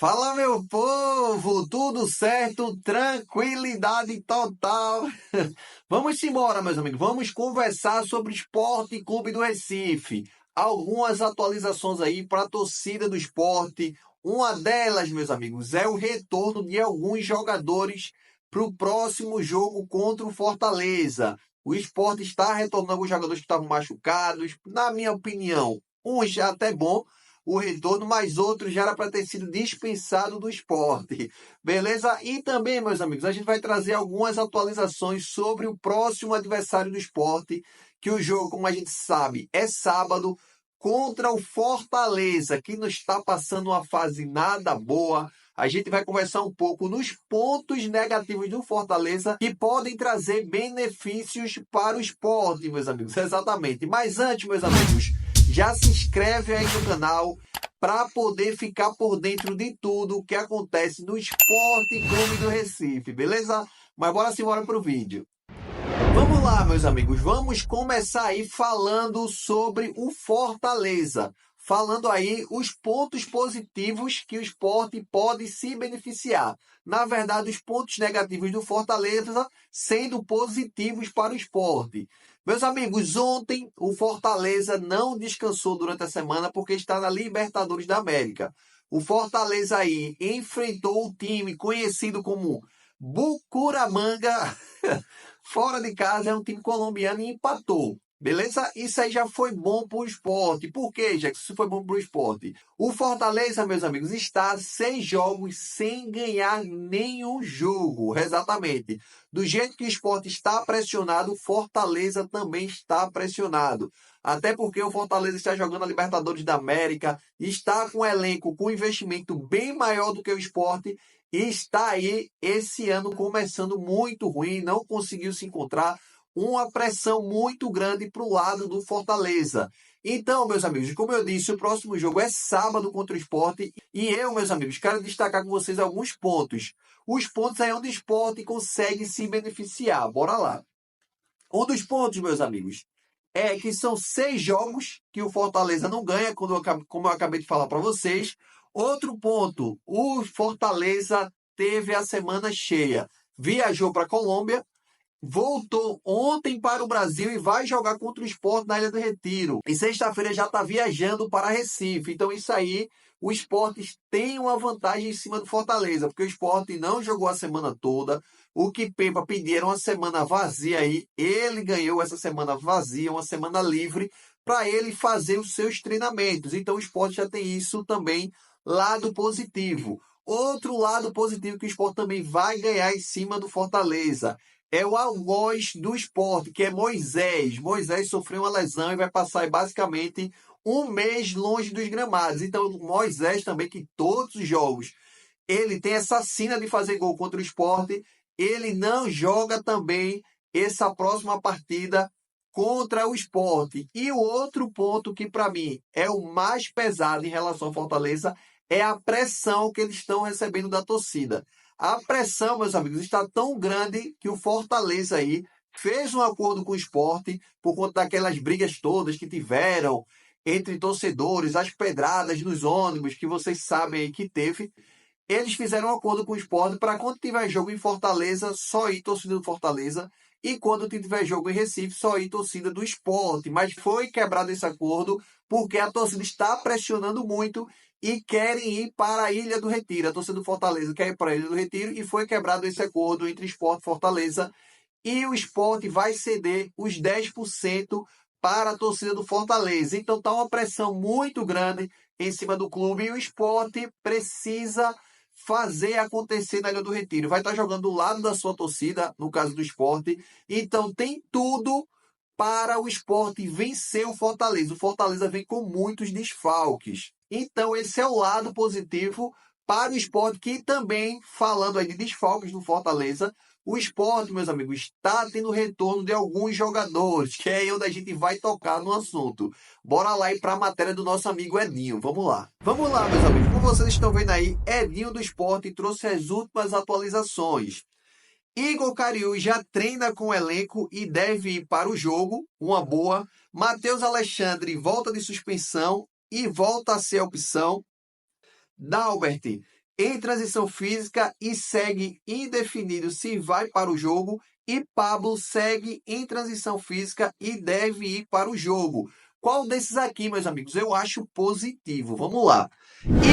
Fala, meu povo, tudo certo? Tranquilidade total. Vamos embora, meus amigos. Vamos conversar sobre Esporte Clube do Recife. Algumas atualizações aí para a torcida do esporte. Uma delas, meus amigos, é o retorno de alguns jogadores para o próximo jogo contra o Fortaleza. O esporte está retornando alguns jogadores que estavam machucados. Na minha opinião, uns já até bom o retorno, mas outro já era para ter sido dispensado do esporte. Beleza? E também, meus amigos, a gente vai trazer algumas atualizações sobre o próximo adversário do esporte, que o jogo, como a gente sabe, é sábado contra o Fortaleza, que não está passando uma fase nada boa. A gente vai conversar um pouco nos pontos negativos do Fortaleza que podem trazer benefícios para o esporte, meus amigos. Exatamente. Mas antes, meus amigos, já se inscreve aí no canal para poder ficar por dentro de tudo o que acontece no Esporte Clube do Recife, beleza? Mas bora para o vídeo. Vamos lá, meus amigos, vamos começar aí falando sobre o Fortaleza. Falando aí os pontos positivos que o esporte pode se beneficiar. Na verdade, os pontos negativos do Fortaleza sendo positivos para o esporte. Meus amigos, ontem o Fortaleza não descansou durante a semana porque está na Libertadores da América. O Fortaleza aí enfrentou o time conhecido como Bucaramanga. Fora de casa é um time colombiano e empatou. Beleza? Isso aí já foi bom para o esporte. Por quê, já que isso foi bom para o esporte? O Fortaleza, meus amigos, está 6 jogos sem ganhar nenhum jogo. Exatamente. Do jeito que o esporte está pressionado, o Fortaleza também está pressionado. Até porque o Fortaleza está jogando a Libertadores da América, está com um elenco com investimento bem maior do que o esporte e está aí esse ano começando muito ruim, não conseguiu se encontrar, uma pressão muito grande para o lado do Fortaleza. Então, meus amigos, como eu disse, o próximo jogo é sábado contra o Sport e eu, meus amigos, quero destacar com vocês alguns pontos. Os pontos aí onde o Sport consegue se beneficiar. Bora lá. Um dos pontos, meus amigos, é que são 6 jogos que o Fortaleza não ganha, como eu acabei de falar para vocês. Outro ponto, o Fortaleza teve a semana cheia. Viajou para a Colômbia, voltou ontem para o Brasil e vai jogar contra o Sport na Ilha do Retiro. E sexta-feira já está viajando para Recife. Então isso aí, o Sport tem uma vantagem em cima do Fortaleza, porque o Sport não jogou a semana toda. O que Pepa pediram uma semana vazia aí, ele ganhou essa semana vazia, uma semana livre, para ele fazer os seus treinamentos. Então o Sport já tem isso também, lado positivo. Outro lado positivo que o Sport também vai ganhar em cima do Fortaleza é o algoz do esporte, que é Moisés. Moisés sofreu uma lesão e vai passar basicamente um mês longe dos gramados. Então, Moisés também, que todos os jogos, ele tem essa sina de fazer gol contra o esporte, ele não joga também essa próxima partida contra o esporte. E o outro ponto que, para mim, é o mais pesado em relação ao Fortaleza é a pressão que eles estão recebendo da torcida. A pressão, meus amigos, está tão grande que o Fortaleza aí fez um acordo com o esporte por conta daquelas brigas todas que tiveram entre torcedores, as pedradas nos ônibus, que vocês sabem aí que teve. Eles fizeram um acordo com o esporte para quando tiver jogo em Fortaleza, só ir torcida do Fortaleza. E quando tiver jogo em Recife, só ir torcida do esporte. Mas foi quebrado esse acordo porque a torcida está pressionando muito e querem ir para a Ilha do Retiro. A torcida do Fortaleza quer ir para a Ilha do Retiro e foi quebrado esse acordo entre Sport e Fortaleza. E o Sport vai ceder os 10% para a torcida do Fortaleza. Então está uma pressão muito grande em cima do clube e o Sport precisa fazer acontecer na Ilha do Retiro. Vai estar jogando do lado da sua torcida, no caso do Sport. Então tem tudo para o Sport vencer o Fortaleza. O Fortaleza vem com muitos desfalques. Então esse é o lado positivo para o Sport, que também, falando aí de desfalques do Fortaleza, o Sport, meus amigos, está tendo retorno de alguns jogadores, que é aí onde a gente vai tocar no assunto. Bora lá ir para a matéria do nosso amigo Edinho. Vamos lá. Vamos lá, meus amigos. Como vocês estão vendo aí, Edinho do Sport trouxe as últimas atualizações. Igor Cariú já treina com o elenco e deve ir para o jogo, uma boa. Matheus Alexandre volta de suspensão e volta a ser a opção. Dalbert em transição física e segue indefinido se vai para o jogo. E Pablo segue em transição física e deve ir para o jogo. Qual desses aqui, meus amigos, eu acho positivo? Vamos lá.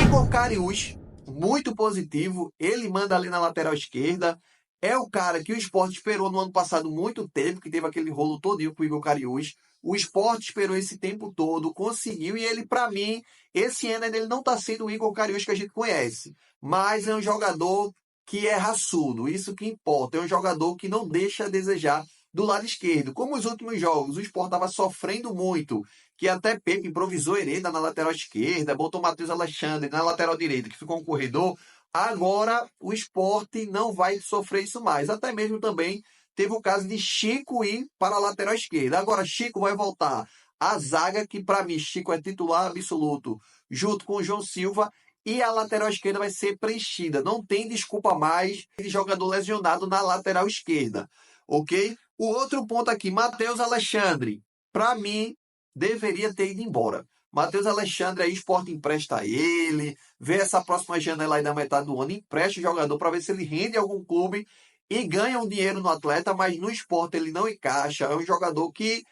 Igor Cariús, muito positivo. Ele manda ali na lateral esquerda. É o cara que o Sport esperou no ano passado muito tempo, que teve aquele rolo todinho com o Igor Cariús. O Sport esperou esse tempo todo, conseguiu, e ele, para mim, esse ano ele não está sendo o Igor Cariús que a gente conhece. Mas é um jogador que é raçudo, isso que importa. É um jogador que não deixa a desejar do lado esquerdo. Como os últimos jogos, o Sport estava sofrendo muito, que até Pepe improvisou Hereda na lateral esquerda, botou Matheus Alexandre na lateral direita, que ficou um corredor. Agora o Sport não vai sofrer isso mais. Até mesmo também teve o caso de Chico ir para a lateral esquerda. Agora Chico vai voltar. A zaga, que para mim Chico é titular absoluto, junto com o João Silva, e a lateral esquerda vai ser preenchida. Não tem desculpa mais de jogador lesionado na lateral esquerda, ok? O outro ponto aqui, Matheus Alexandre, para mim, deveria ter ido embora. Matheus Alexandre, aí o Sport empresta ele, vê essa próxima janela aí da metade do ano, empresta o jogador para ver se ele rende algum clube e ganha um dinheiro no atleta, mas no Sport ele não encaixa. É um jogador que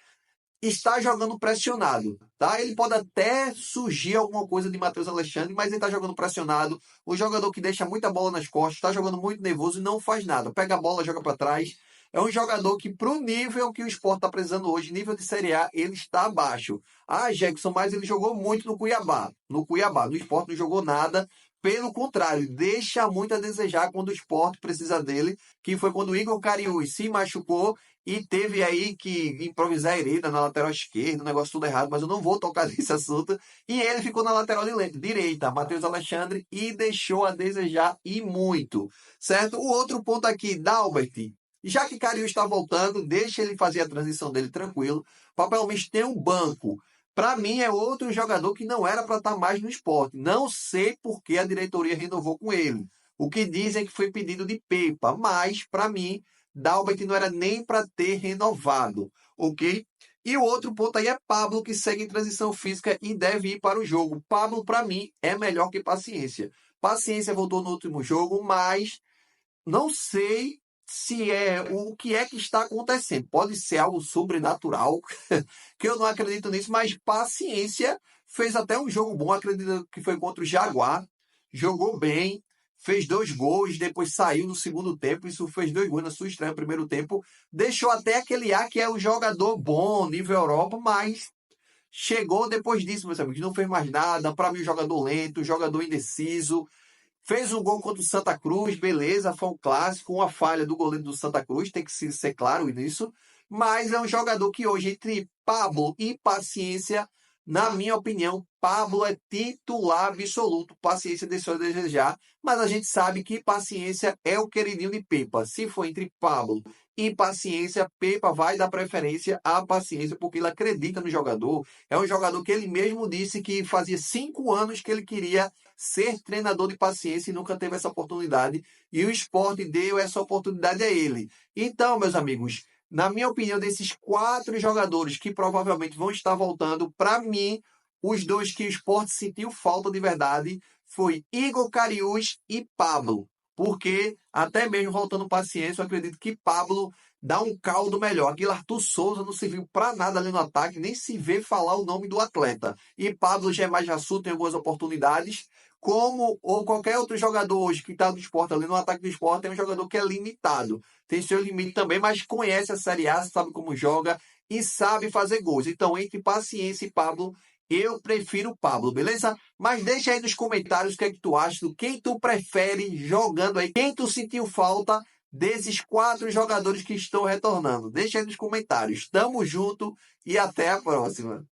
está jogando pressionado, tá? Ele pode até surgir alguma coisa de Matheus Alexandre, mas ele está jogando pressionado. O jogador que deixa muita bola nas costas, está jogando muito nervoso e não faz nada. Pega a bola, joga para trás. É um jogador que, para o nível que o Sport está precisando hoje, nível de Série A, ele está abaixo. Ah, Jackson, mas ele jogou muito no Cuiabá. No Cuiabá, no Sport não jogou nada. Pelo contrário, deixa muito a desejar quando o Sport precisa dele, que foi quando o Igor Cariús se machucou e teve aí que improvisar a Hereda na lateral esquerda, um negócio tudo errado, mas eu não vou tocar nesse assunto. E ele ficou na lateral direita, Matheus Alexandre, e deixou a desejar e muito, certo? O outro ponto aqui, Dalbert. Já que Cariú está voltando, deixa ele fazer a transição dele tranquilo, para pelo menos ter um banco. Para mim, é outro jogador que não era para estar mais no Sport. Não sei por que a diretoria renovou com ele. O que dizem é que foi pedido de Pepa, mas, para mim, Dalbert não era nem para ter renovado, ok? E o outro ponto aí é Pablo, que segue em transição física e deve ir para o jogo. Pablo, para mim, é melhor que Paciência. Paciência voltou no último jogo, mas não sei se é o que é que está acontecendo. Pode ser algo sobrenatural, que eu não acredito nisso, mas Paciência fez até um jogo bom, acredito que foi contra o Jaguar, jogou bem, fez 2 gols, depois saiu no segundo tempo, isso fez 2 gols na sua estreia no primeiro tempo, deixou até aquele ar que é um jogador bom, nível Europa, mas chegou depois disso, meus amigos, não fez mais nada, para mim jogador lento, jogador indeciso, fez um gol contra o Santa Cruz, beleza, foi um clássico, uma falha do goleiro do Santa Cruz, tem que ser claro nisso. Mas é um jogador que hoje, entre Pablo e Paciência, na minha opinião, Pablo é titular absoluto. Paciência deixou a desejar, mas a gente sabe que Paciência é o queridinho de Pepa. Se for entre Pablo e Paciência, Pepa vai dar preferência à Paciência, porque ele acredita no jogador. É um jogador que ele mesmo disse que fazia 5 anos que ele queria ser treinador de Paciência e nunca teve essa oportunidade. E o Sport deu essa oportunidade a ele. Então, meus amigos, na minha opinião, desses 4 jogadores que provavelmente vão estar voltando, para mim, os dois que o Sport sentiu falta de verdade foi Igor Cariús e Pablo. Porque, até mesmo voltando Paciência, eu acredito que Pablo dá um caldo melhor. Aquele Arthur Souza não serviu para nada ali no ataque, nem se vê falar o nome do atleta. E Pablo já é mais raçudo, tem algumas oportunidades. Como ou qualquer outro jogador hoje que está no Sport ali no ataque do Sport, é um jogador que é limitado. Tem seu limite também, mas conhece a Série A, sabe como joga e sabe fazer gols. Então, entre Paciência e Pablo, eu prefiro o Pablo, beleza? Mas deixa aí nos comentários o que é que tu acha, do quem tu prefere jogando aí, quem tu sentiu falta desses 4 jogadores que estão retornando. Deixa aí nos comentários. Tamo junto e até a próxima.